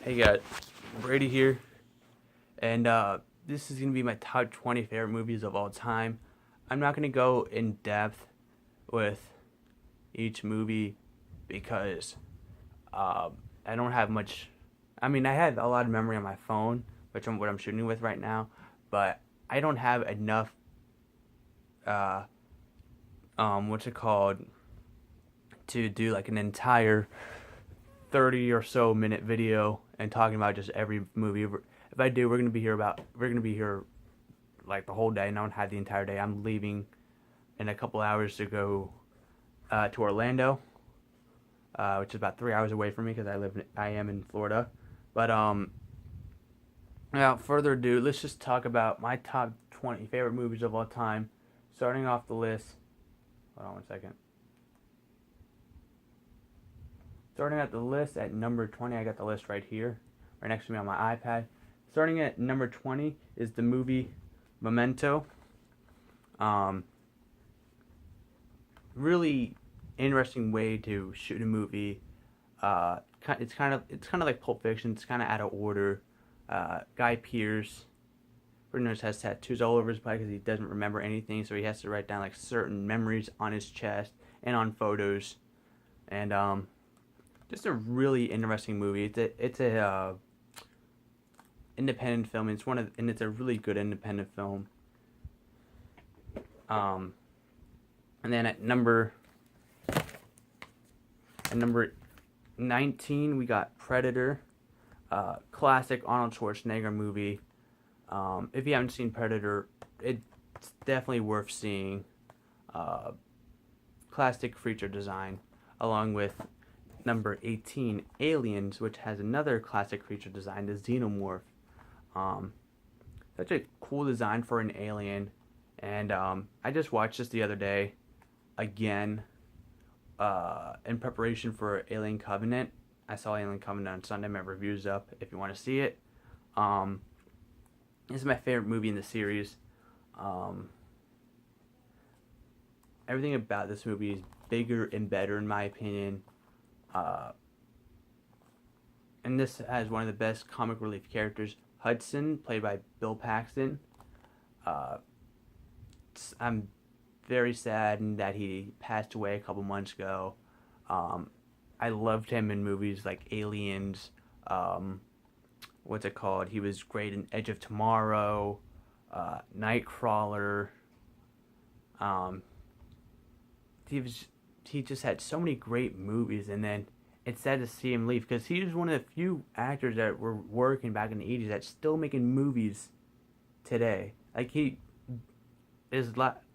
Hey guys, Brady here, and this is gonna be my top 20 favorite movies of all time. I'm not gonna go in depth with each movie because I don't have much. I mean, I have a lot of memory on my phone, which I'm what I'm shooting with right now, but I don't have enough. Uh, what's it called? To do like an entire 30 or so minute video and talking about just every movie. If I do, we're gonna be here like the whole day, and I don't have the entire day. I'm leaving in a couple hours to go to Orlando, which is about 3 hours away from me because I am in Florida. But without further ado, let's just talk about my top 20 favorite movies of all time. Starting off the list. Hold on one second. Starting at the list at number 20, I got the list right here, right next to me on my iPad. Starting at number 20 is the movie Memento. Um, Really interesting way to shoot a movie. It's kind of like Pulp Fiction. It's kind of out of order. Guy Pearce pretty much has tattoos all over his body because he doesn't remember anything, so he has to write down like certain memories on his chest and on photos. And just a really interesting movie. It's a independent film. And it's a really good independent film. Um, and then at number 19, we got Predator, classic Arnold Schwarzenegger movie. If you haven't seen Predator, it's definitely worth seeing. Uh, Classic creature design, along with number 18, Aliens, which has another classic creature design, the Xenomorph. Um, Such a cool design for an alien. And I just watched this the other day again in preparation for Alien Covenant. I saw Alien Covenant on Sunday. My review's up if you want to see it. Um, this is my favorite movie in the series. Um, Everything about this movie is bigger and better, in my opinion. Uh, and this has one of the best comic relief characters, Hudson, played by Bill Paxton. Uh, I'm very saddened that he passed away a couple months ago. Um, I loved him in movies like Aliens. Um, what's it called? He was great in Edge of Tomorrow, Nightcrawler. Um, he was he just had so many great movies, and then it's sad to see him leave because he was one of the few actors that were working back in the 80s that's still making movies today. Like his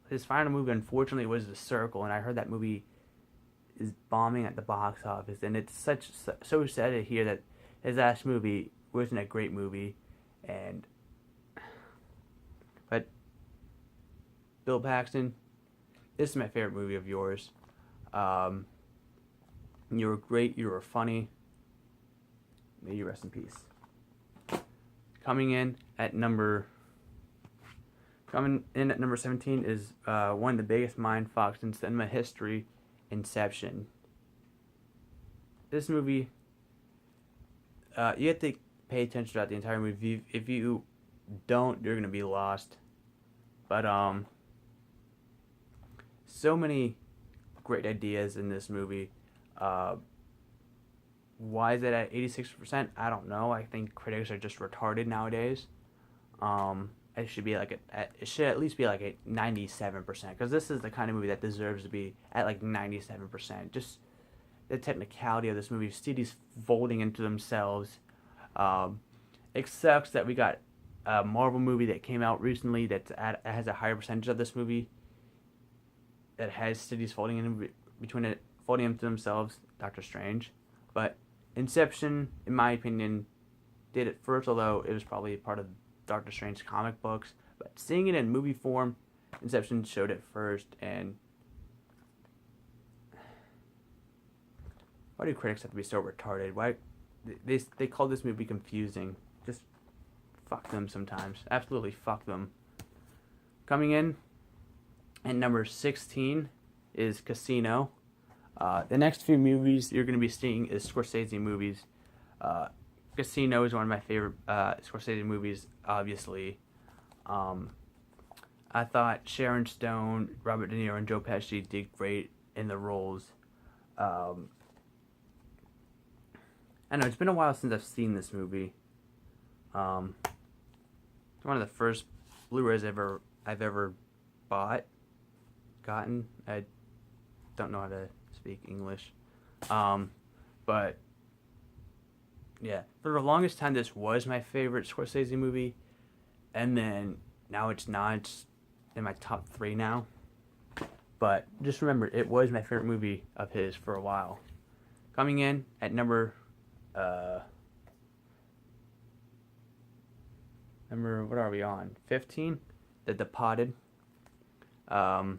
his final movie unfortunately was The Circle, and I heard that movie is bombing at the box office, and it's so sad to hear that his last movie wasn't a great movie, and but Bill Paxton, this is my favorite movie of yours. Um, you were great. You were funny. May you rest in peace. Coming in at number Coming in at number 17 is one of the biggest mind fucks in cinema history, Inception. This movie, you have to pay attention throughout the entire movie. If you don't, you're gonna be lost. But so many great ideas in this movie. Uh, why is it at 86%? I don't know. I think critics are just retarded nowadays. It should be it should at least be like a 97% because this is the kind of movie that deserves to be at like 97%. Just the technicality of this movie, cities folding into themselves. Um, it sucks that we got a Marvel movie that came out recently that has a higher percentage of this movie that has cities folding into themselves. Doctor Strange, but Inception, in my opinion, did it first, although it was probably part of Doctor Strange comic books. But seeing it in movie form, Inception showed it first. And why do critics have to be so retarded? Why they call this movie confusing? Just fuck them sometimes. Absolutely fuck them. Coming in at number 16 is Casino. The next few movies you're going to be seeing is Scorsese movies. Uh, Casino is one of my favorite Scorsese movies, obviously. Um, I thought Sharon Stone, Robert De Niro, and Joe Pesci did great in the roles. Um, I know it's been a while since I've seen this movie. It's one of the first Blu-rays I've ever bought, gotten. I don't know how to speak English, but yeah, for the longest time this was my favorite Scorsese movie, and then now it's not. It's in my top 3 now. But just remember, it was my favorite movie of his for a while. Coming in at number what are we on? 15, The Departed. I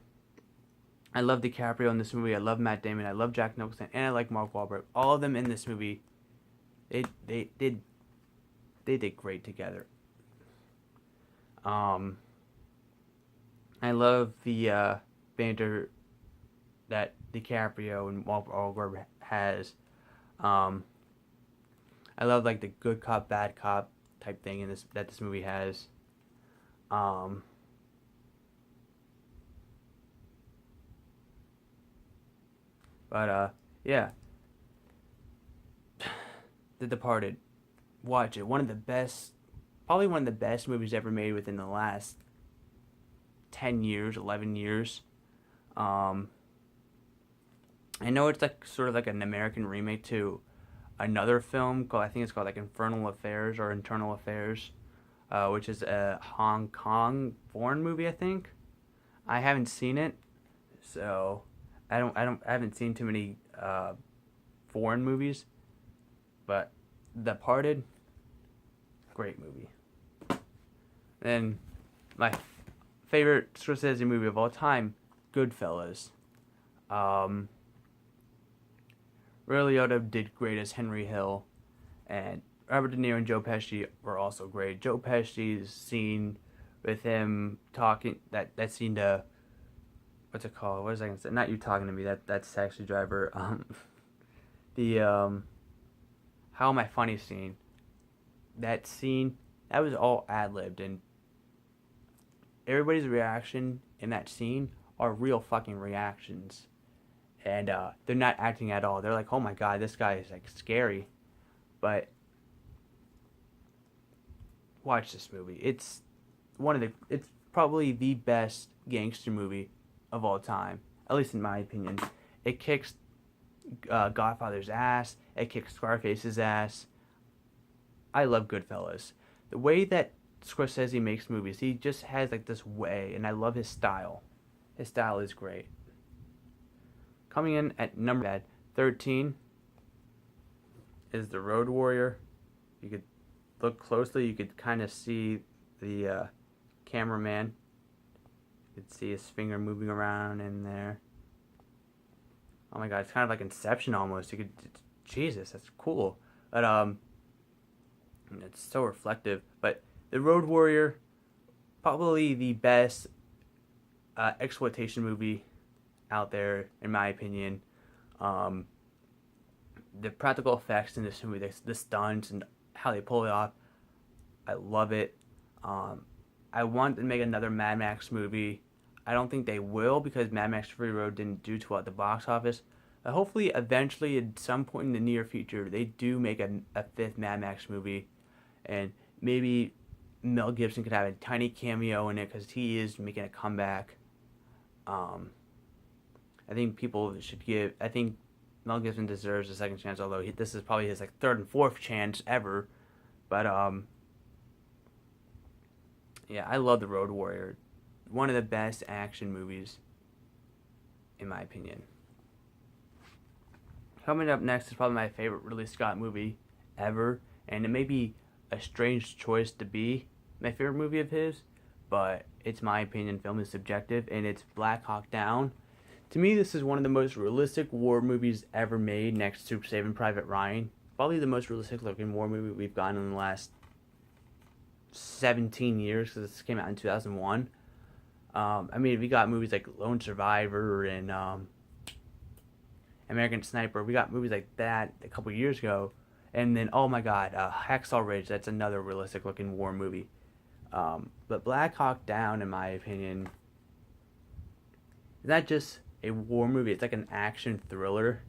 love DiCaprio in this movie. I love Matt Damon. I love Jack Nicholson, and I like Mark Wahlberg. All of them in this movie, they did great together. I love the banter that DiCaprio and Wahlberg has. I love like the good cop, bad cop type thing in this movie has. Yeah, The Departed. Watch it. Probably one of the best movies ever made within the last 10 years, 11 years. I know it's like sort of like an American remake to another film called, I think it's called like Infernal Affairs or Internal Affairs, which is a Hong Kong foreign movie, I think. I haven't seen it, so I haven't seen too many foreign movies, but The Departed, great movie. Then my favorite Scorsese movie of all time, Goodfellas. Ray Liotta did great as Henry Hill, and Robert De Niro and Joe Pesci were also great. Joe Pesci's scene with him talking, that scene to, what's it called? What was I gonna say? Not You Talking to Me. That's Taxi Driver. The How Am I Funny scene. That scene, that was all ad-libbed, and everybody's reaction in that scene are real fucking reactions. And they're not acting at all. They're like, oh my god, this guy is like scary. But watch this movie. It's probably the best gangster movie of all time, at least in my opinion. It kicks Godfather's ass. It kicks Scarface's ass. I love Goodfellas. The way that Scorsese makes movies, he just has like this way, and I love his style. His style is great. Coming in at number 13 is The Road Warrior. You could look closely, you could kind of see the cameraman. You could see his finger moving around in there. Oh my god, it's kind of like Inception almost. Jesus, that's cool. But it's so reflective. But The Road Warrior, probably the best exploitation movie out there, in my opinion. The practical effects in this movie, the stunts and how they pull it off, I love it. I want to make another Mad Max movie. I don't think they will because Mad Max Fury Road didn't do too well at the box office. But hopefully, eventually, at some point in the near future, they do make a 5th Mad Max movie, and maybe Mel Gibson could have a tiny cameo in it because he is making a comeback. I think people should give. I think Mel Gibson deserves a second chance, although this is probably his like 3rd and 4th chance ever. But yeah, I love The Road Warrior. One of the best action movies, in my opinion. Coming up next is probably my favorite Ridley Scott movie ever, and it may be a strange choice to be my favorite movie of his, but it's my opinion. Film is subjective, and it's Black Hawk Down. To me, this is one of the most realistic war movies ever made, next to Saving Private Ryan. Probably the most realistic looking war movie we've gotten in the last 17 years, because this came out in 2001. I mean, we got movies like Lone Survivor and American Sniper. We got movies like that a couple years ago, And then, oh my God, Hacksaw Ridge. That's another realistic looking war movie. But Black Hawk Down, in my opinion, is not just a war movie. It's like an action thriller.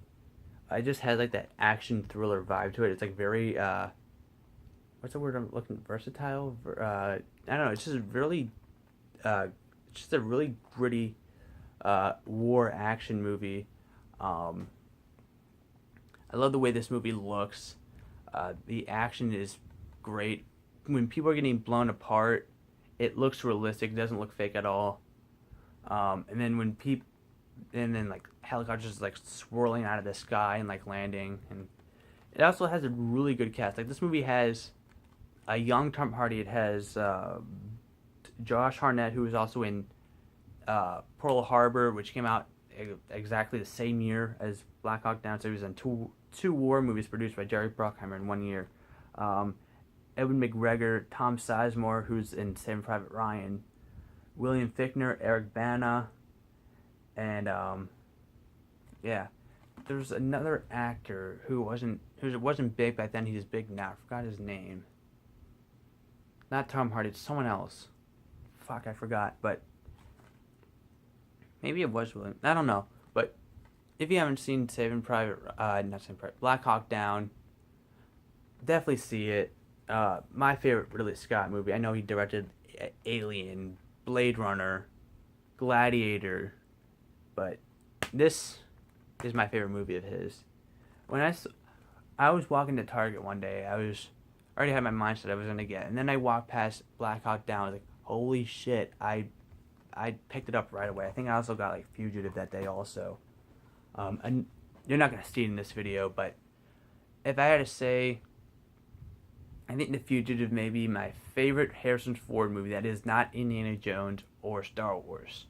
It just has like that action thriller vibe to it. It's like very what's the word I'm looking, versatile. I don't know. It's just really it's just a really gritty war action movie. I love the way this movie looks. The action is great. When people are getting blown apart, it looks realistic. It doesn't look fake at all. And then like helicopters like swirling out of the sky and like landing, and it also has a really good cast. Like this movie has a young Tom Hardy. It has Josh Hartnett, who was also in Pearl Harbor, which came out exactly the same year as Black Hawk Down. So he was in two war movies produced by Jerry Bruckheimer in 1 year. Edwin McGregor, Tom Sizemore, who's in Saving Private Ryan, William Fichtner, Eric Bana, and yeah, there's another actor who wasn't big back then. He's big now. I forgot his name. Not Tom Hardy. It's someone else. Fuck, I forgot. But maybe it was William. I don't know. But if you haven't seen Black Hawk Down, definitely see it. My favorite Ridley Scott movie. I know he directed Alien, Blade Runner, Gladiator, but this is my favorite movie of his. When I was walking to Target one day, I already had my mindset I was gonna get, and then I walked past Black Hawk Down. I was like, holy shit! I picked it up right away. I think I also got like Fugitive that day also. And you're not gonna see it in this video, but if I had to say, I think The Fugitive may be my favorite Harrison Ford movie that is not Indiana Jones or Star Wars.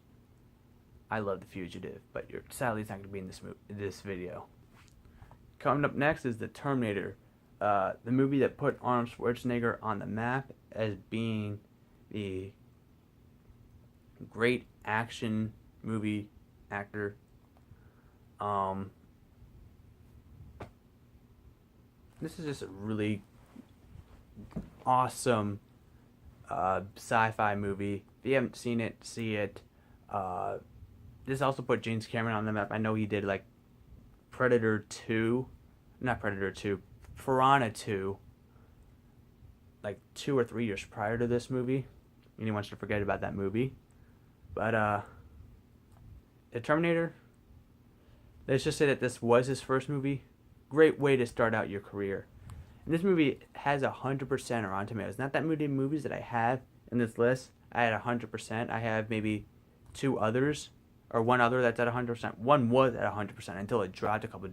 I love The Fugitive, but sadly it's not going to be in this video. Coming up next is The Terminator, the movie that put Arnold Schwarzenegger on the map as being the great action movie actor. This is just a really awesome sci-fi movie. If you haven't seen it, see it. This also put James Cameron on the map. I know he did like Piranha 2, like 2 or 3 years prior to this movie, and he wants to forget about that movie. But The Terminator, let's just say that this was his first movie. Great way to start out your career. And this movie has 100% on Rotten Tomatoes. Not that many movies that I have in this list I had 100%. I have maybe 2 others, or 1 other that's at 100%. One was at 100% until it dropped a couple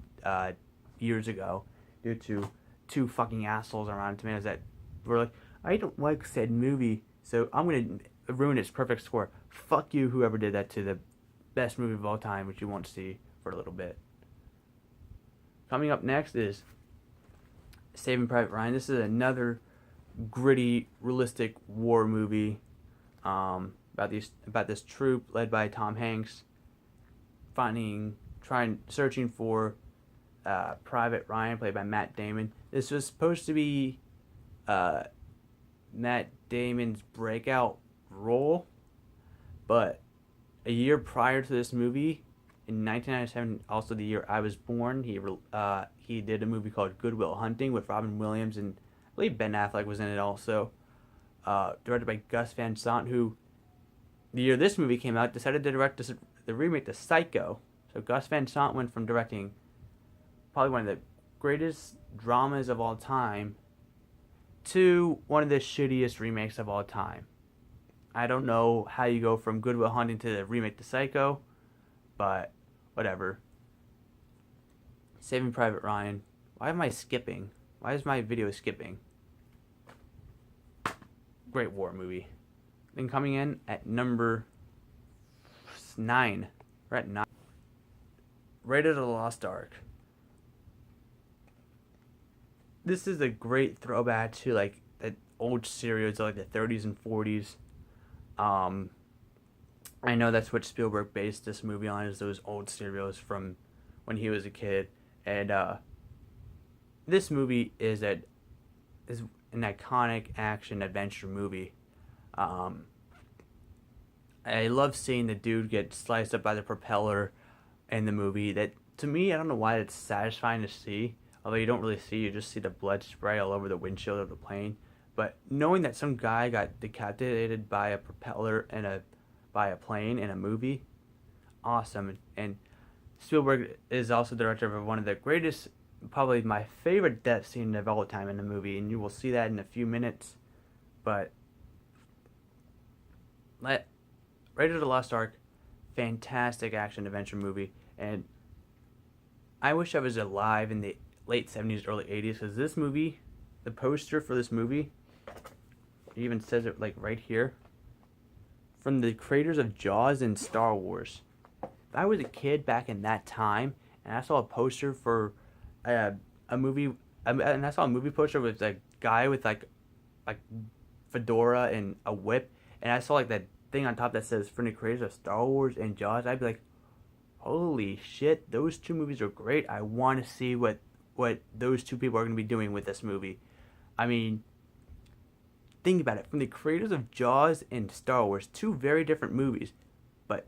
years ago due to 2 fucking assholes on Rotten Tomatoes that were like, I don't like said movie, so I'm going to ruin its perfect score. Fuck you, whoever did that to the best movie of all time, which you won't see for a little bit. Coming up next is Saving Private Ryan. This is another gritty, realistic war movie about this troop led by Tom Hanks searching for Private Ryan, played by Matt Damon. This was supposed to be Matt Damon's breakout role, but a year prior to this movie, in 1997, also the year I was born, he did a movie called Good Will Hunting with Robin Williams, and I believe Ben Affleck was in it also. Directed by Gus Van Sant, who, the year this movie came out, decided to direct the remake to Psycho. So Gus Van Sant went from directing probably one of the greatest dramas of all time to one of the shittiest remakes of all time. I don't know how you go from Good Will Hunting to the remake to Psycho, but whatever. Saving Private Ryan. Why am I skipping? Why is my video skipping? Great war movie. Then coming in at number 9. We're at 9. Raiders of the Lost Ark. This is a great throwback to like the old serials of like the 30s and 40s. I know that's what Spielberg based this movie on, is those old serials from when he was a kid. And this movie is an iconic action adventure movie. Um, I love seeing the dude get sliced up by the propeller in the movie. That to me, I don't know why it's satisfying to see. Although you don't really see, you just see the blood spray all over the windshield of the plane. But knowing that some guy got decapitated by a propeller and a by a plane in a movie, awesome. And Spielberg is also director of one of the greatest, probably my favorite death scene of all time in the movie, and you will see that in a few minutes. But let Raiders of the Lost Ark, fantastic action adventure movie, and I wish I was alive in the late 70s, early 80s, because this movie, the poster for this movie, it even says it like right here, from the creators of Jaws and Star Wars. If I was a kid back in that time, and I saw a poster for a movie, and I saw a movie poster with a guy with like fedora and a whip, and I saw like that thing on top that says from the creators of Star Wars and Jaws, I'd be like, holy shit, those two movies are great. I want to see what those two people are going to be doing with this movie. I mean, think about it. From the creators of Jaws and Star Wars, two very different movies, but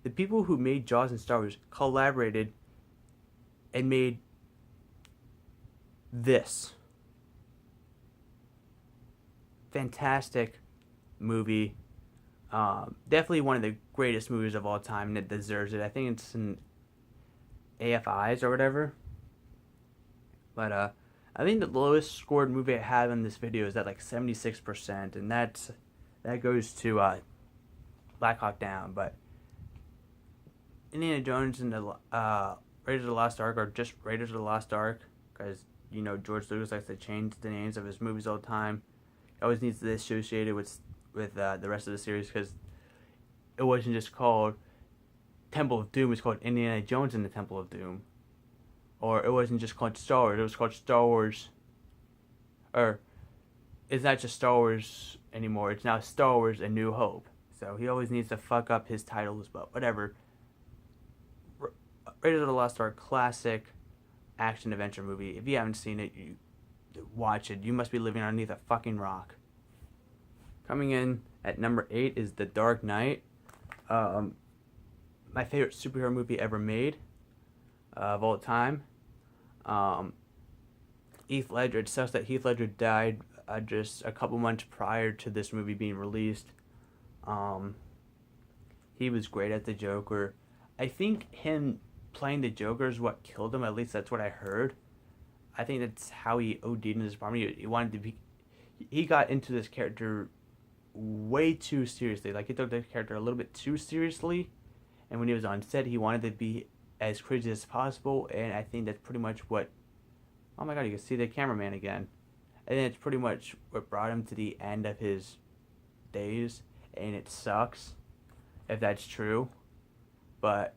the people who made Jaws and Star Wars collaborated and made this fantastic movie. Definitely one of the greatest movies of all time, and it deserves it. I think it's an AFIs or whatever. But I think the lowest scored movie I have in this video is at like 76%, and that goes to Black Hawk Down. But Indiana Jones and the Raiders of the Lost Ark are just Raiders of the Lost Ark, because you know George Lucas likes to change the names of his movies all the time. He always needs to be associated with the rest of the series, because it wasn't just called Temple of Doom, it's called Indiana Jones and the Temple of Doom. Or it wasn't just called Star Wars, it was called Star Wars. Or it's not just Star Wars anymore, it's now Star Wars A New Hope. So he always needs to fuck up his titles, but whatever. Raiders of the Lost Ark, classic action adventure movie. If you haven't seen it, you watch it. You must be living underneath a fucking rock. Coming in at number 8 is The Dark Knight. My favorite superhero movie ever made of all time. Heath Ledger. It sucks that Heath Ledger died just a couple months prior to this movie being released. He was great at the Joker. I think him playing the Joker is what killed him. At least that's what I heard. I think that's how he OD'd in his apartment. He wanted to be. He got into this character way too seriously. Like, he took the character a little bit too seriously. And when he was on set, he wanted to be as crazy as possible. And I think that's pretty much what. Oh my god, you can see the cameraman again. And it's pretty much what brought him to the end of his days. And it sucks if that's true. But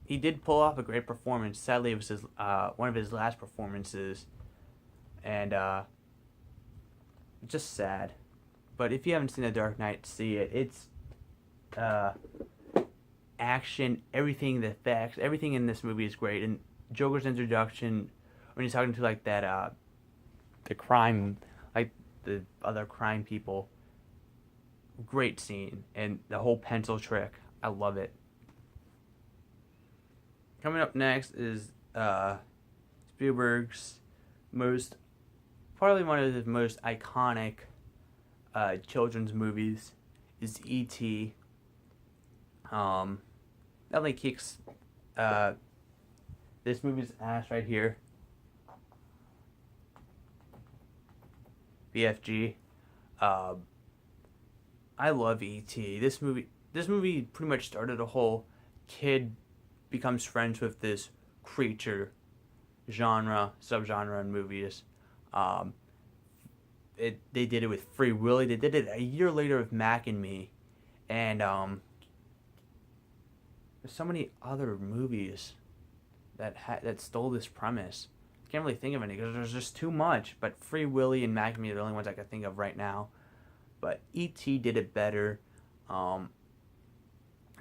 he did pull off a great performance. Sadly, it was his one of his last performances. And just sad. But if you haven't seen The Dark Knight, see it. It's action, everything, the effects, everything in this movie is great. And Joker's introduction, when he's talking to like that the crime, like the other crime people, great scene. And the whole pencil trick, I love it. Coming up next is Spielberg's probably one of his most iconic children's movies is E.T. Definitely kicks this movie's ass right here. BFG. I love E.T. This movie pretty much started a whole kid becomes friends with this creature subgenre in movies. They did it with Free Willy. They did it a year later with Mac and Me, and there's so many other movies that stole this premise. I can't really think of any because there's just too much. But Free Willy and Mac and Me are the only ones I can think of right now. But E.T. did it better.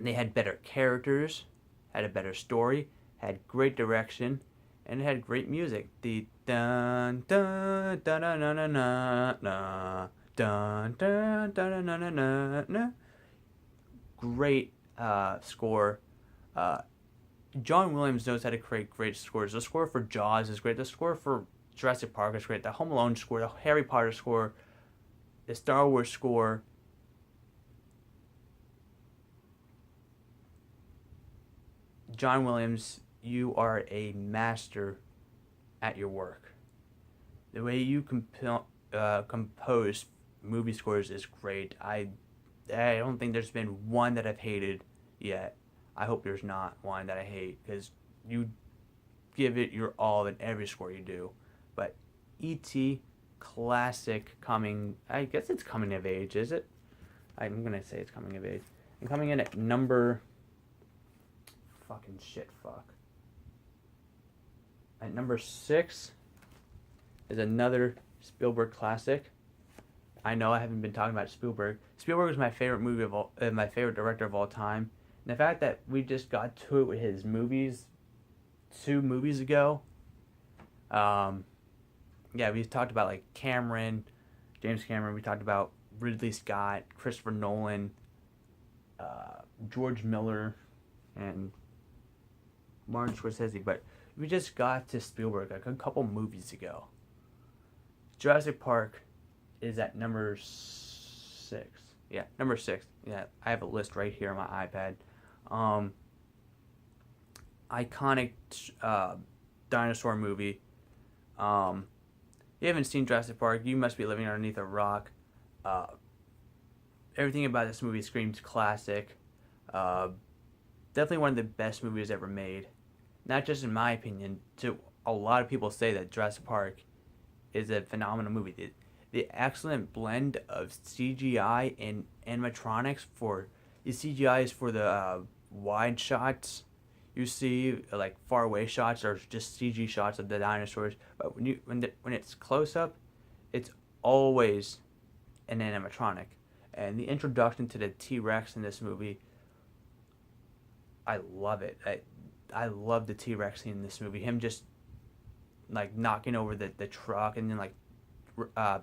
They had better characters, had a better story, had great direction, and it had great music. The dun dun dun dun dun dun dun dun dun dun dun dun dun dun. Great score. Uh, John Williams knows how to create great scores. The score for Jaws is great. The score for Jurassic Park is great. The Home Alone score, the Harry Potter score, the Star Wars score. John Williams, you are a master at your work. The way you compose movie scores is great. I don't think there's been one that I've hated yet. I hope there's not one that I hate because you give it your all in every score you do. But E.T. classic coming. I guess it's coming of age, is it? I'm gonna say it's coming of age. And coming in at number. Fucking shit, fuck. At number 6 is another Spielberg classic. I know I haven't been talking about Spielberg. Spielberg is my favorite my favorite director of all time. And the fact that we just got to it with his movies 2 movies ago. Yeah, we talked about like James Cameron. We talked about Ridley Scott, Christopher Nolan, George Miller, and Martin Scorsese. But we just got to Spielberg like a couple movies ago. Jurassic Park is at number 6. Yeah, number 6. Yeah, I have a list right here on my iPad. Iconic dinosaur movie. You haven't seen Jurassic Park, you must be living underneath a rock. Everything about this movie screams classic. Definitely one of the best movies ever made. Not just in my opinion. To a lot of people say that Jurassic Park is a phenomenal movie. The excellent blend of CGI and animatronics for the CGI is for the wide shots. You see like far away shots or just CG shots of the dinosaurs, but when it's close up, it's always an animatronic. And the introduction to the T-Rex in this movie, I love it. I love the T-Rex scene in this movie. Him just like knocking over the truck and then like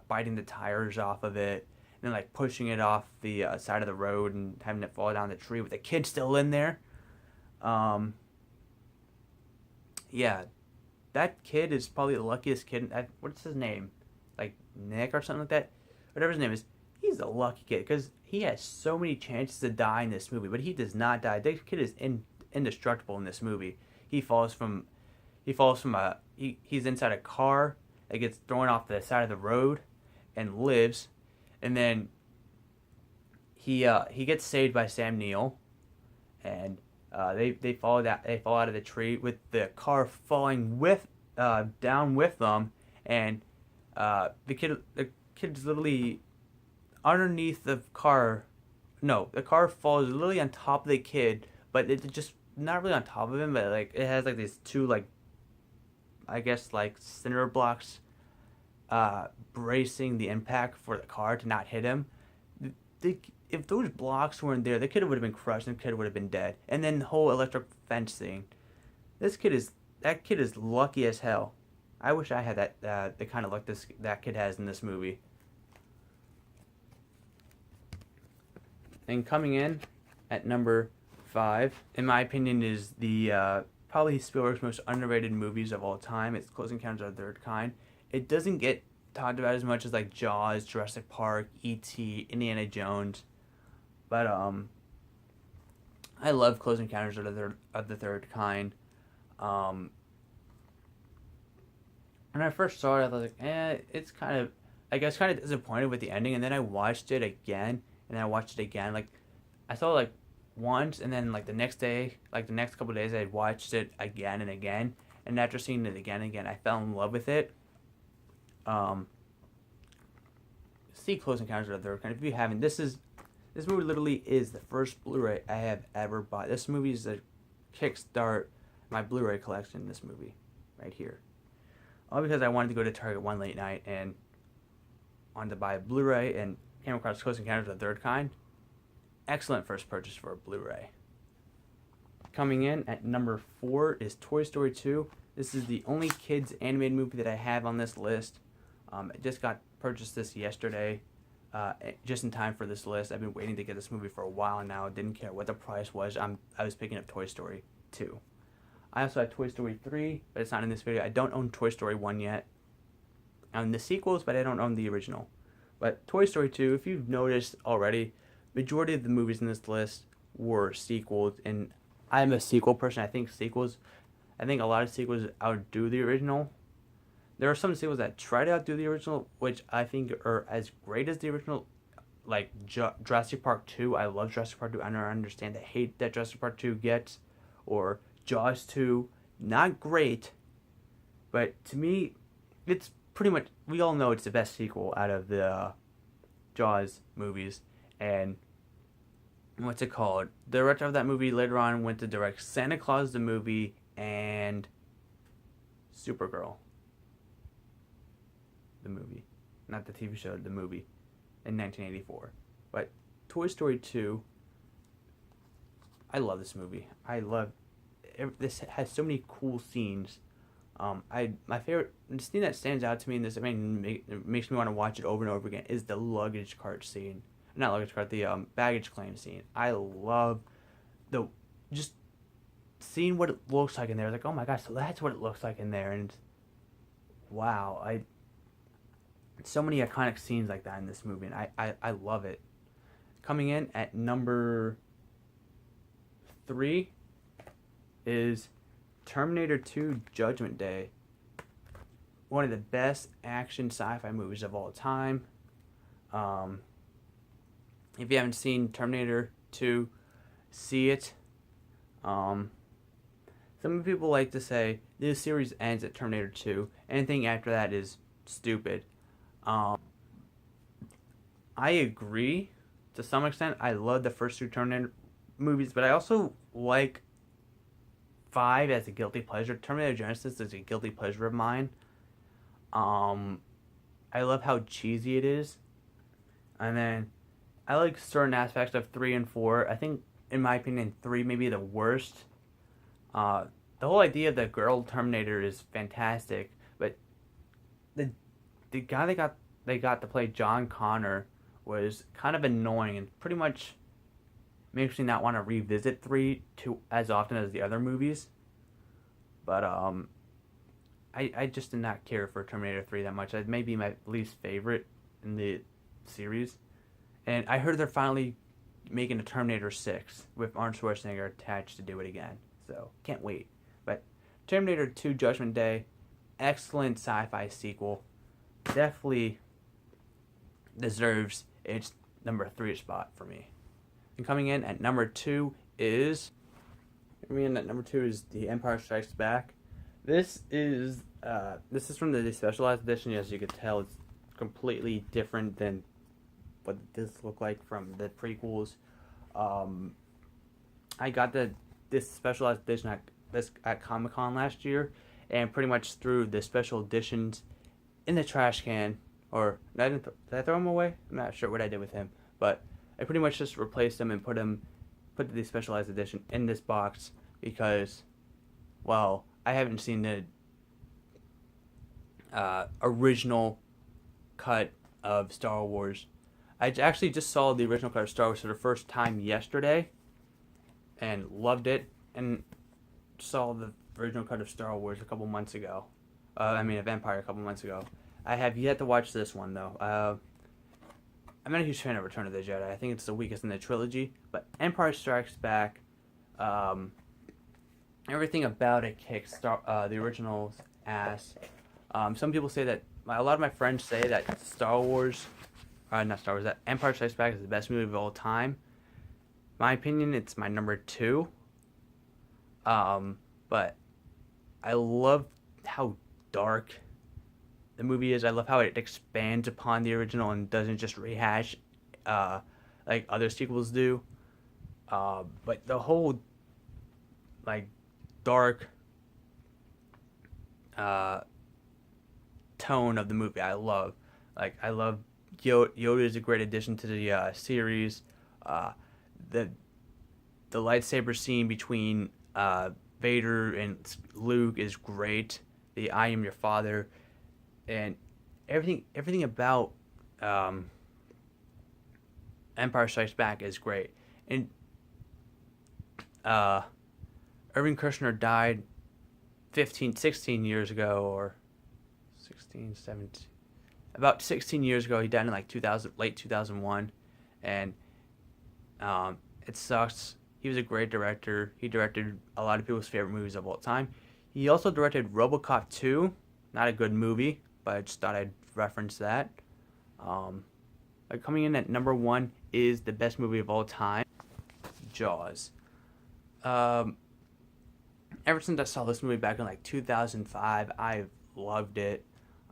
biting the tires off of it and then like pushing it off the side of the road and having it fall down the tree with the kid still in there. Yeah, that kid is probably the luckiest kid. What's his name? Like Nick or something like that? Whatever his name is. He's a lucky kid because he has so many chances to die in this movie, but he does not die. This kid is indestructible in this movie. He's inside a car that gets thrown off the side of the road and lives, and then he gets saved by Sam Neill, and they fall out of the tree with the car falling down with them, and the kid's literally underneath the car. No, the car falls literally on top of the kid, but it's just not really on top of him, but like it has like these two like I guess like cinder blocks bracing the impact for the car to not hit him. If those blocks weren't there, the kid would have been crushed and the kid would have been dead. And then the whole electric fence thing. That kid is lucky as hell. I wish I had the kind of luck that kid has in this movie. And coming in at number 5, in my opinion, is the probably Spielberg's most underrated movies of all time. It's Close Encounters of the Third Kind. It doesn't get talked about as much as like Jaws, Jurassic Park, E.T., Indiana Jones, but I love Close Encounters of the Third Kind. When I first saw it, I was like, it's kind of, I guess, kind of disappointed with the ending, and then I watched it again, and then I watched it again. Like, I saw it like once, and then like the next day, like the next couple of days, I watched it again and again, and after seeing it again and again, I fell in love with it. See Close Encounters of the Third Kind. If you haven't, this movie literally is the first Blu-ray I have ever bought. This movie is a kickstart my Blu-ray collection. This movie, right here, all because I wanted to go to Target one late night and wanted to buy a Blu-ray and came across Close Encounters of the Third Kind. Excellent first purchase for a Bluray. Coming in at number 4 is Toy Story 2. This is the only kids animated movie that I have on this list. I just got purchased this yesterday, just in time for this list. I've been waiting to get this movie for a while now. Didn't care what the price was. I was picking up Toy Story 2. I also have Toy Story 3, but it's not in this video. I don't own Toy Story 1 yet. I own the sequels, but I don't own the original. But Toy Story 2, if you've noticed already, majority of the movies in this list were sequels, and I'm a sequel person. I think a lot of sequels outdo the original. There are some sequels that try to outdo the original, which I think are as great as the original, like Jurassic Park 2. I love Jurassic Park 2. I don't understand the hate that Jurassic Park 2 gets. Or Jaws 2. Not great, but to me, it's pretty much, we all know it's the best sequel out of the Jaws movies. And what's it called? The director of that movie later on went to direct Santa Claus the movie and Supergirl the movie, not the TV show, the movie, in 1984. But Toy Story 2, I love this movie. This has so many cool scenes. My favorite scene that stands out to me in this, it makes me want to watch it over and over again, is the luggage cart scene. Not luggage cart, the baggage claim scene. I love just seeing what it looks like in there. Like, oh my gosh, so that's what it looks like in there, and wow, so many iconic scenes like that in this movie, and I love it. Coming in at number 3 is Terminator 2 Judgment Day. One of the best action sci-fi movies of all time. If you haven't seen Terminator 2, see it. Some people like to say this series ends at Terminator 2. Anything after that is stupid. I agree to some extent. I love the first 2 Terminator movies, but I also like 5 as a guilty pleasure. Terminator Genesis is a guilty pleasure of mine. I love how cheesy it is. And then I like certain aspects of 3 and 4. I think, in my opinion, 3 may be the worst. The whole idea of the girl Terminator is fantastic, but the guy they got to play John Connor was kind of annoying and pretty much makes me not want to revisit 3 as often as the other movies. But I just did not care for Terminator 3 that much. It may be my least favorite in the series. And I heard they're finally making a Terminator 6 with Arnold Schwarzenegger attached to do it again. So, can't wait. But Terminator 2 Judgment Day, excellent sci-fi sequel. Definitely deserves its number 3 spot for me. And coming in at number 2 is The Empire Strikes Back. This is from the specialized edition. As you can tell, it's completely different than what this looked like from the prequels. I got this specialized edition at Comic-Con last year, and pretty much threw the special editions in the trash can. Or did I throw them away? I'm not sure what I did with him, but I pretty much just replaced them and put the specialized edition in this box because, well, I haven't seen the original cut of Star Wars. I actually just saw the original cut of Star Wars for the first time yesterday and loved it, and saw the original cut of Star Wars a couple months ago. Of Empire a couple months ago. I have yet to watch this one, though. I'm not a huge fan of Return of the Jedi. I think it's the weakest in the trilogy. But Empire Strikes Back, everything about it kicks the original's ass. Some people say that, a lot of my friends say that that Empire Strikes Back is the best movie of all time. My opinion, it's my number 2. But I love how dark the movie is. I love how it expands upon the original and doesn't just rehash like other sequels do. But the whole dark tone of the movie I love. I love Yoda is a great addition to the series. The lightsaber scene between Vader and Luke is great. The I am your father, and everything about Empire Strikes Back is great. And Irving Kershner died 16 years ago, or 16, 17, about 16 years ago. He died in like 2000, late 2001, and it sucks. He was a great director. He directed a lot of people's favorite movies of all time. He also directed RoboCop 2. Not a good movie, but I just thought I'd reference that. Coming in at number 1 is the best movie of all time, Jaws. Ever since I saw this movie back in like 2005, I loved it.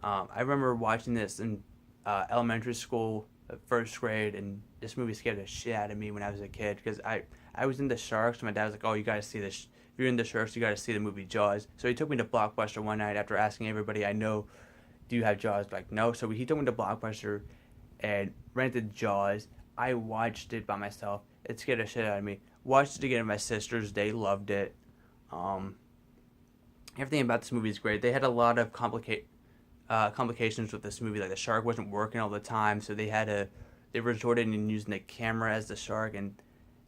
I remember watching this in elementary school, first grade, and this movie scared the shit out of me when I was a kid because I was into sharks. My dad was like, "Oh, you gotta see this. If you're into sharks, you gotta see the movie Jaws." So he took me to Blockbuster one night after asking everybody I know, "Do you have Jaws?" Like, no. So he took me to Blockbuster and rented Jaws. I watched it by myself. It scared the shit out of me. Watched it again with my sisters. They loved it. Everything about this movie is great. They had a lot of complications with this movie. Like the shark wasn't working all the time, so they resorted in using the camera as the shark, and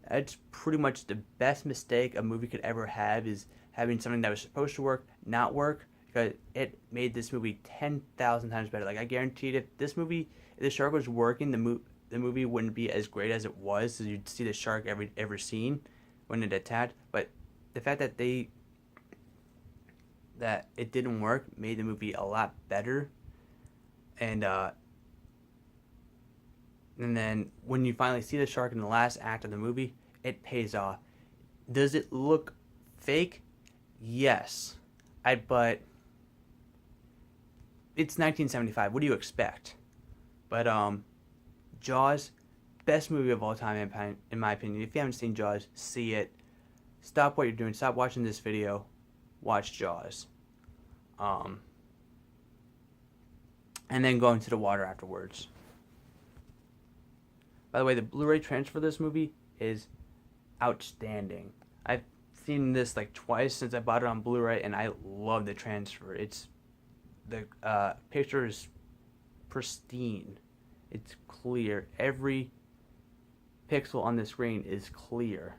that's pretty much the best mistake a movie could ever have, is having something that was supposed to work not work, because it made this movie 10,000 times better. Like I guaranteed, if the shark was working, the movie wouldn't be as great as it was. So you'd see the shark every scene when it attacked, but the fact that it didn't work made the movie a lot better. And then when you finally see the shark in the last act of the movie, it pays off. Does it look fake? Yes. But it's 1975. What do you expect? But Jaws, best movie of all time in my opinion. If you haven't seen Jaws, see it. Stop what you're doing. Stop watching this video. Watch Jaws. And then go into the water afterwards. By the way, the Blu-ray transfer of this movie is outstanding. I've seen this like twice since I bought it on Blu-ray, and I love the transfer. The picture is pristine. It's clear. Every pixel on the screen is clear.